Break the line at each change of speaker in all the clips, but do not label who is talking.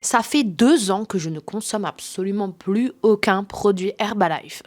Ça fait 2 ans que je ne consomme absolument plus aucun produit Herbalife.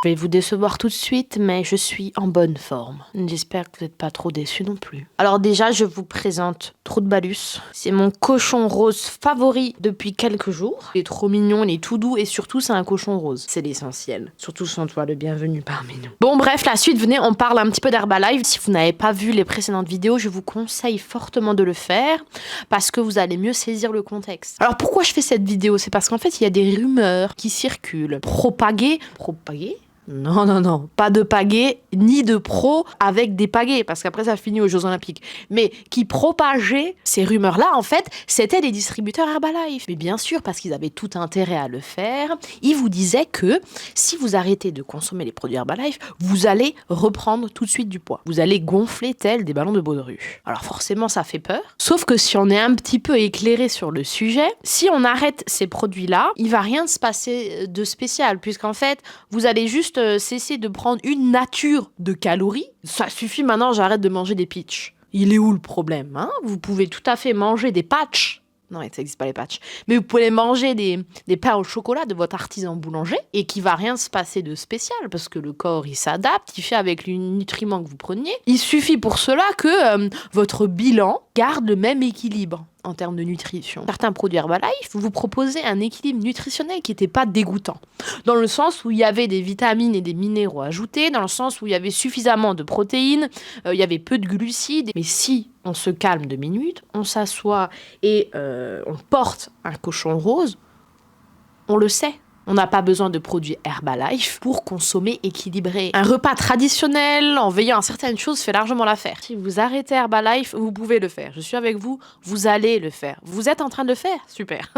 Je vais vous décevoir tout de suite, mais je suis en bonne forme. J'espère que vous n'êtes pas trop déçus non plus. Alors déjà, je vous présente Troutbalus. C'est mon cochon rose favori depuis quelques jours. Il est trop mignon, il est tout doux et surtout, c'est un cochon rose. C'est l'essentiel. Surtout, sens-toi le bienvenu parmi nous. Bon, bref, la suite, venez, on parle un petit peu d'Herbalife. Si vous n'avez pas vu les précédentes vidéos, je vous conseille fortement de le faire parce que vous allez mieux saisir le contexte. Alors pourquoi je fais cette vidéo? C'est parce qu'en fait, il y a des rumeurs qui circulent. Propagées. Non, pas de pagaie, ni de pro avec des pagaies, parce qu'après ça finit aux Jeux Olympiques. Mais qui propageaient ces rumeurs-là, en fait, c'était les distributeurs Herbalife. Mais bien sûr, parce qu'ils avaient tout intérêt à le faire, ils vous disaient que si vous arrêtez de consommer les produits Herbalife, vous allez reprendre tout de suite du poids. Vous allez gonfler tel des ballons de baudruche. Alors forcément, ça fait peur. Sauf que si on est un petit peu éclairé sur le sujet, si on arrête ces produits-là, il va rien se passer de spécial, puisqu'en fait, vous allez juste cesser de prendre une nature de calories. Ça suffit maintenant, j'arrête de manger des pitchs. Il est où le problème, hein? Vous pouvez tout à fait manger des patchs. Non, ça n'existe pas les patchs. Mais vous pouvez manger des pains au chocolat de votre artisan boulanger et qu'il va rien se passer de spécial parce que le corps, il s'adapte, il fait avec les nutriments que vous preniez. Il suffit pour cela que votre bilan garde le même équilibre en termes de nutrition. Certains produits Herbalife vous proposaient un équilibre nutritionnel qui n'était pas dégoûtant. Dans le sens où il y avait des vitamines et des minéraux ajoutés, dans le sens où il y avait suffisamment de protéines, il y avait peu de glucides. Mais si on se calme 2 minutes, on s'assoit et on porte un cochon rose, on le sait. On n'a pas besoin de produits Herbalife pour consommer équilibré. Un repas traditionnel en veillant à certaines choses fait largement l'affaire. Si vous arrêtez Herbalife, vous pouvez le faire. Je suis avec vous, vous allez le faire. Vous êtes en train de le faire? Super.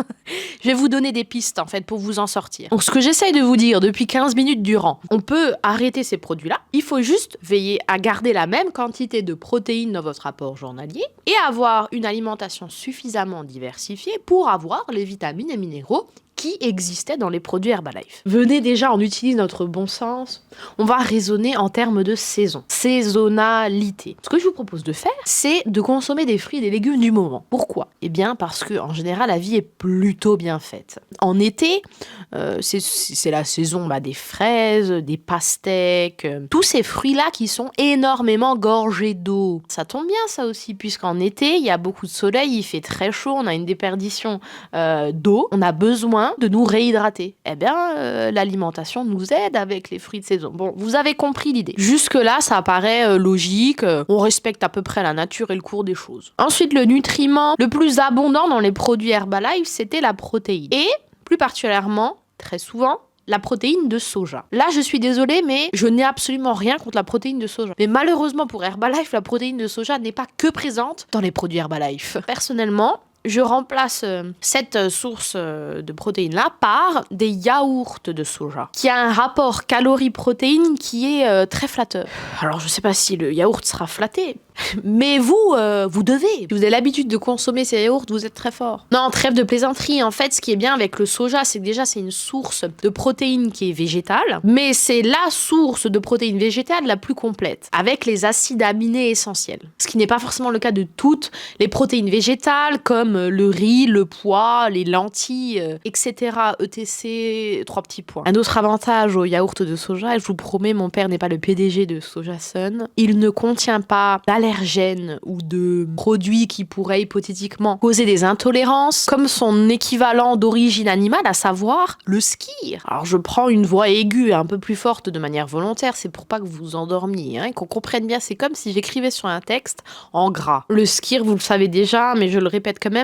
Je vais vous donner des pistes en fait pour vous en sortir. Donc ce que j'essaye de vous dire depuis 15 minutes durant, on peut arrêter ces produits-là. Il faut juste veiller à garder la même quantité de protéines dans votre apport journalier et avoir une alimentation suffisamment diversifiée pour avoir les vitamines et minéraux qui existait dans les produits Herbalife. Venez déjà, on utilise notre bon sens. On va raisonner en termes de saison, saisonnalité. Ce que je vous propose de faire, c'est de consommer des fruits et des légumes du moment. Pourquoi? Eh bien, parce que en général, la vie est plutôt bien faite. En été, c'est la saison des fraises, des pastèques, tous ces fruits-là qui sont énormément gorgés d'eau. Ça tombe bien, ça aussi, puisqu'en été, il y a beaucoup de soleil, il fait très chaud, on a une déperdition d'eau, on a besoin de nous réhydrater. Eh bien, l'alimentation nous aide avec les fruits de saison. Bon, vous avez compris l'idée. Jusque-là, ça paraît logique. On respecte à peu près la nature et le cours des choses. Ensuite, le nutriment le plus abondant dans les produits Herbalife, c'était la protéine. Et, plus particulièrement, très souvent, la protéine de soja. Là, je suis désolée, mais je n'ai absolument rien contre la protéine de soja. Mais malheureusement pour Herbalife, la protéine de soja n'est pas que présente dans les produits Herbalife. Personnellement, je remplace cette source de protéines-là par des yaourts de soja, qui a un rapport calories-protéines qui est très flatteur. Alors, je ne sais pas si le yaourt sera flatté, mais vous devez. Si vous avez l'habitude de consommer ces yaourts, vous êtes très fort. Non, trêve de plaisanterie. En fait, ce qui est bien avec le soja, c'est que déjà, c'est une source de protéines qui est végétale, mais c'est la source de protéines végétales la plus complète, avec les acides aminés essentiels. Ce qui n'est pas forcément le cas de toutes les protéines végétales, comme le riz, le pois, les lentilles, etc. ETC, 3 petits points. Un autre avantage au yaourt de soja, et je vous promets, mon père n'est pas le PDG de Sojasun, il ne contient pas d'allergènes ou de produits qui pourraient hypothétiquement causer des intolérances, comme son équivalent d'origine animale, à savoir le skyr. Alors je prends une voix aiguë un peu plus forte de manière volontaire, c'est pour pas que vous vous endormiez, qu'on comprenne bien, c'est comme si j'écrivais sur un texte en gras. Le skyr, vous le savez déjà, mais je le répète quand même,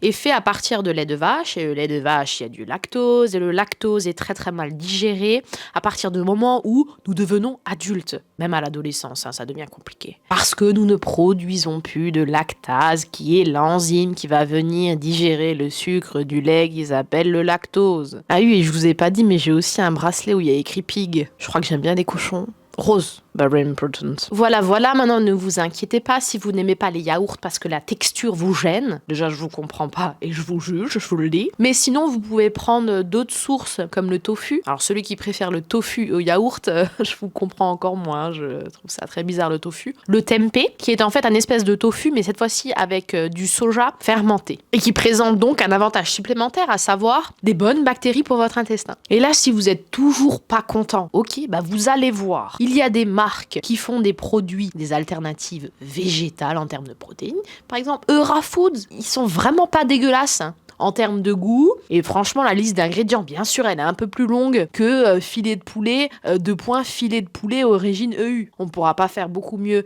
est fait à partir de lait de vache, et le lait de vache, il y a du lactose, et le lactose est très très mal digéré à partir du moment où nous devenons adultes. Même à l'adolescence, ça devient compliqué. Parce que nous ne produisons plus de lactase, qui est l'enzyme qui va venir digérer le sucre du lait qu'ils appellent le lactose. Ah oui, et je vous ai pas dit, mais j'ai aussi un bracelet où il y a écrit pig. Je crois que j'aime bien les cochons. Rose. Very important. Voilà, maintenant ne vous inquiétez pas si vous n'aimez pas les yaourts parce que la texture vous gêne. Déjà, je vous comprends pas et je vous juge, je vous le dis. Mais sinon, vous pouvez prendre d'autres sources comme le tofu. Alors, celui qui préfère le tofu au yaourt, je vous comprends encore moins. Je trouve ça très bizarre, le tofu. Le tempeh, qui est en fait un espèce de tofu, mais cette fois-ci avec du soja fermenté. Et qui présente donc un avantage supplémentaire, à savoir des bonnes bactéries pour votre intestin. Et là, si vous êtes toujours pas content, ok, vous allez voir. Il y a des marques qui font des produits, des alternatives végétales en termes de protéines. Par exemple, Eura Foods, ils sont vraiment pas dégueulasses, hein, en termes de goût. Et franchement, la liste d'ingrédients, bien sûr, elle est un peu plus longue que filet de poulet, filet de poulet origine EU. On pourra pas faire beaucoup mieux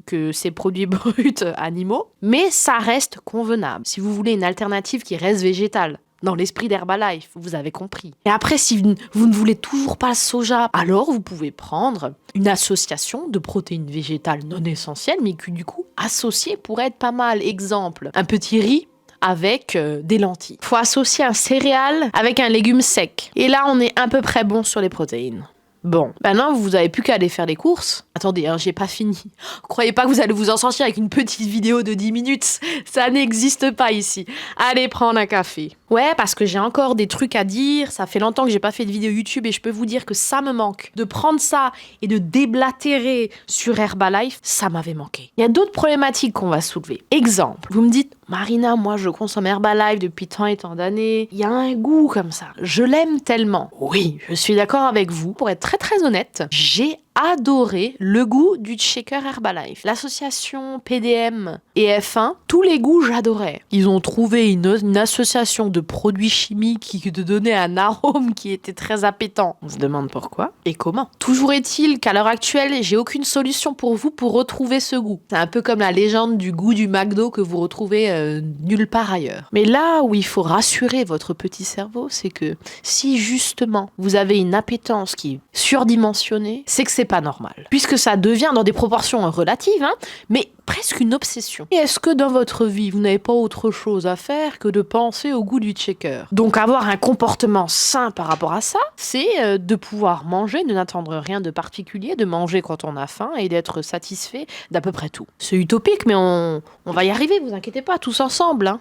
que ces produits bruts animaux, mais ça reste convenable. Si vous voulez une alternative qui reste végétale, dans l'esprit d'Herbalife, vous avez compris. Et après, si vous ne voulez toujours pas le soja, alors vous pouvez prendre une association de protéines végétales non essentielles, mais qui du coup, associées pourrait être pas mal. Exemple, un petit riz avec des lentilles. Faut associer un céréale avec un légume sec. Et là, on est à peu près bon sur les protéines. Bon, maintenant vous avez plus qu'à aller faire les courses. Attendez, j'ai pas fini. Croyez pas que vous allez vous en sortir avec une petite vidéo de 10 minutes. Ça n'existe pas ici. Allez prendre un café. Ouais, parce que j'ai encore des trucs à dire. Ça fait longtemps que j'ai pas fait de vidéo YouTube et je peux vous dire que ça me manque. De prendre ça et de déblatérer sur Herbalife, ça m'avait manqué. Il y a d'autres problématiques qu'on va soulever. Exemple, vous me dites, Marina, moi je consomme Herbalife depuis tant et tant d'années. Il y a un goût comme ça. Je l'aime tellement. Oui, je suis d'accord avec vous. Pour être très honnête, j'ai adoré le goût du shaker Herbalife. L'association PDM et F1, tous les goûts, j'adorais. Ils ont trouvé une association de produits chimiques qui te donnait un arôme qui était très appétant. On se demande pourquoi et comment. Toujours est-il qu'à l'heure actuelle, j'ai aucune solution pour vous pour retrouver ce goût. C'est un peu comme la légende du goût du McDo que vous retrouvez nulle part ailleurs. Mais là où il faut rassurer votre petit cerveau, c'est que si justement vous avez une appétence qui est surdimensionnée, c'est que c'est pas normal. Puisque ça devient dans des proportions relatives, hein, mais presque une obsession. Et est-ce que dans votre vie, vous n'avez pas autre chose à faire que de penser au goût du shaker? Donc avoir un comportement sain par rapport à ça, c'est de pouvoir manger, de n'attendre rien de particulier, de manger quand on a faim et d'être satisfait d'à peu près tout. C'est utopique, mais on va y arriver, vous inquiétez pas, tous ensemble, hein.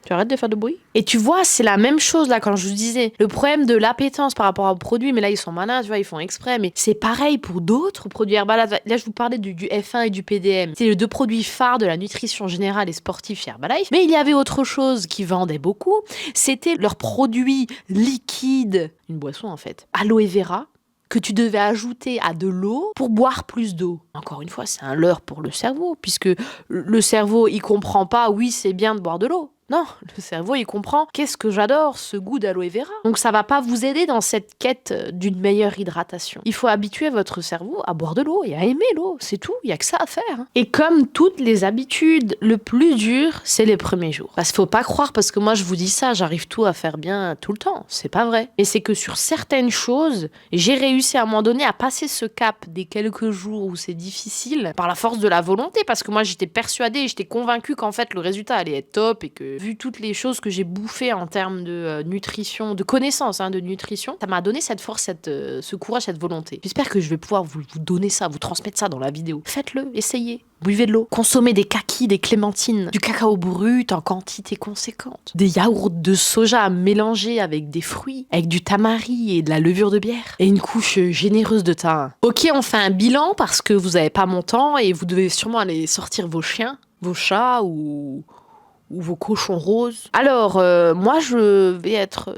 Tu arrêtes de faire de bruit? Et tu vois, c'est la même chose là quand je vous disais. Le problème de l'appétence par rapport aux produits, mais là ils sont malins, tu vois, ils font exprès. Mais c'est pareil pour d'autres produits Herbalife. Là, je vous parlais du F1 et du PDM. C'est les deux produits phares de la nutrition générale et sportive chez Herbalife. Mais il y avait autre chose qui vendait beaucoup. C'était leurs produits liquides, une boisson en fait, aloe vera, que tu devais ajouter à de l'eau pour boire plus d'eau. Encore une fois, c'est un leurre pour le cerveau, puisque le cerveau, il comprend pas, oui, c'est bien de boire de l'eau. Non, le cerveau, il comprend, qu'est-ce que j'adore, ce goût d'aloe vera. Donc ça va pas vous aider dans cette quête d'une meilleure hydratation. Il faut habituer votre cerveau à boire de l'eau et à aimer l'eau, c'est tout, il y a que ça à faire. Hein. Et comme toutes les habitudes, le plus dur, c'est les premiers jours. Parce qu'il faut pas croire, parce que moi je vous dis ça, j'arrive tout à faire bien tout le temps, c'est pas vrai. Et c'est que sur certaines choses, j'ai réussi à un moment donné à passer ce cap des quelques jours où c'est difficile, par la force de la volonté, parce que moi j'étais persuadée, j'étais convaincue qu'en fait le résultat allait être top et que vu toutes les choses que j'ai bouffées en termes de nutrition, de connaissances de nutrition, ça m'a donné cette force, ce courage, cette volonté. J'espère que je vais pouvoir vous donner ça, vous transmettre ça dans la vidéo. Faites-le, essayez. Buvez de l'eau, consommez des kakis, des clémentines, du cacao brut en quantité conséquente, des yaourts de soja mélangés avec des fruits, avec du tamari et de la levure de bière, et une couche généreuse de thym. Ok, on fait un bilan parce que vous n'avez pas mon temps et vous devez sûrement aller sortir vos chiens, vos chats ou vos cochons roses. Alors, moi, je vais être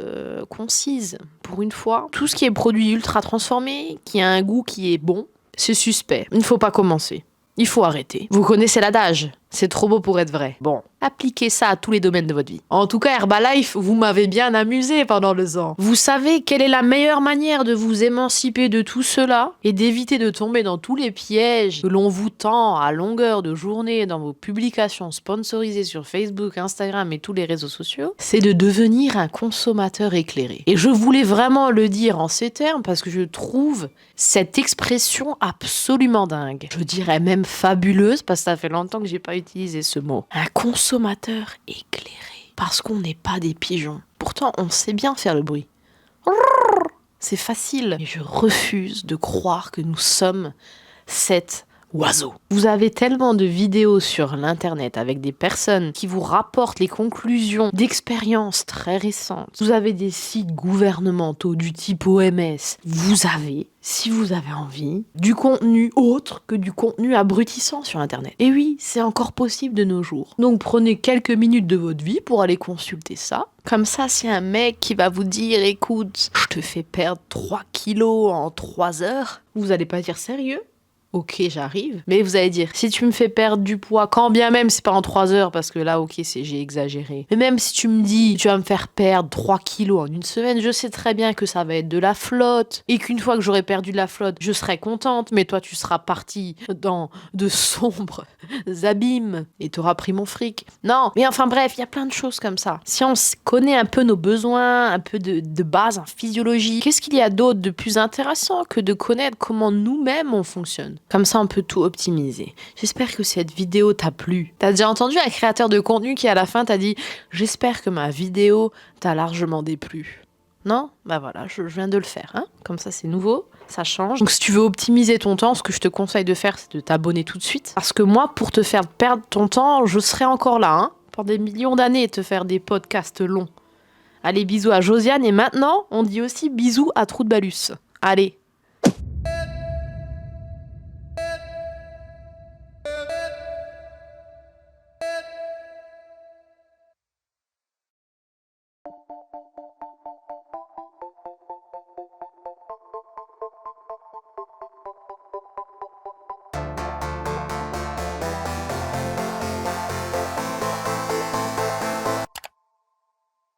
concise pour une fois. Tout ce qui est produit ultra transformé, qui a un goût qui est bon, c'est suspect. Il ne faut pas commencer. Il faut arrêter. Vous connaissez l'adage, c'est trop beau pour être vrai. Bon, appliquez ça à tous les domaines de votre vie. En tout cas, Herbalife, vous m'avez bien amusé pendant le ans. Vous savez quelle est la meilleure manière de vous émanciper de tout cela et d'éviter de tomber dans tous les pièges que l'on vous tend à longueur de journée dans vos publications sponsorisées sur Facebook, Instagram et tous les réseaux sociaux? C'est de devenir un consommateur éclairé. Et je voulais vraiment le dire en ces termes parce que je trouve cette expression absolument dingue. Je dirais même fabuleuse parce que ça fait longtemps que j'ai pas utilisé ce mot. Un consommateur éclairé. Parce qu'on n'est pas des pigeons. Pourtant, on sait bien faire le bruit. C'est facile. Mais je refuse de croire que nous sommes cet oiseau. Vous avez tellement de vidéos sur l'internet avec des personnes qui vous rapportent les conclusions d'expériences très récentes. Vous avez des sites gouvernementaux du type OMS. Vous avez, si vous avez envie, du contenu autre que du contenu abrutissant sur internet. Et oui, c'est encore possible de nos jours. Donc prenez quelques minutes de votre vie pour aller consulter ça. Comme ça, si un mec qui va vous dire, écoute, je te fais perdre 3 kilos en 3 heures, vous allez pas dire sérieux? Ok, j'arrive. Mais vous allez dire, si tu me fais perdre du poids, quand bien même c'est pas en 3 heures, parce que là, ok, j'ai exagéré. Mais même si tu me dis, tu vas me faire perdre 3 kilos en une semaine, je sais très bien que ça va être de la flotte. Et qu'une fois que j'aurai perdu de la flotte, je serai contente. Mais toi, tu seras parti dans de sombres abîmes et t'auras pris mon fric. Non, mais enfin bref, il y a plein de choses comme ça. Si on connaît un peu nos besoins, un peu de base en physiologie, qu'est-ce qu'il y a d'autre de plus intéressant que de connaître comment nous-mêmes on fonctionne? Comme ça, on peut tout optimiser. J'espère que cette vidéo t'a plu. T'as déjà entendu un créateur de contenu qui, à la fin, t'a dit « J'espère que ma vidéo t'a largement déplu. » Non? Bah voilà, je viens de le faire. Hein, comme ça, c'est nouveau, ça change. Donc, si tu veux optimiser ton temps, ce que je te conseille de faire, c'est de t'abonner tout de suite. Parce que moi, pour te faire perdre ton temps, je serai encore là, hein, pendant des millions d'années, et te faire des podcasts longs. Allez, bisous à Josiane. Et maintenant, on dit aussi bisous à Trou de Balus. Allez.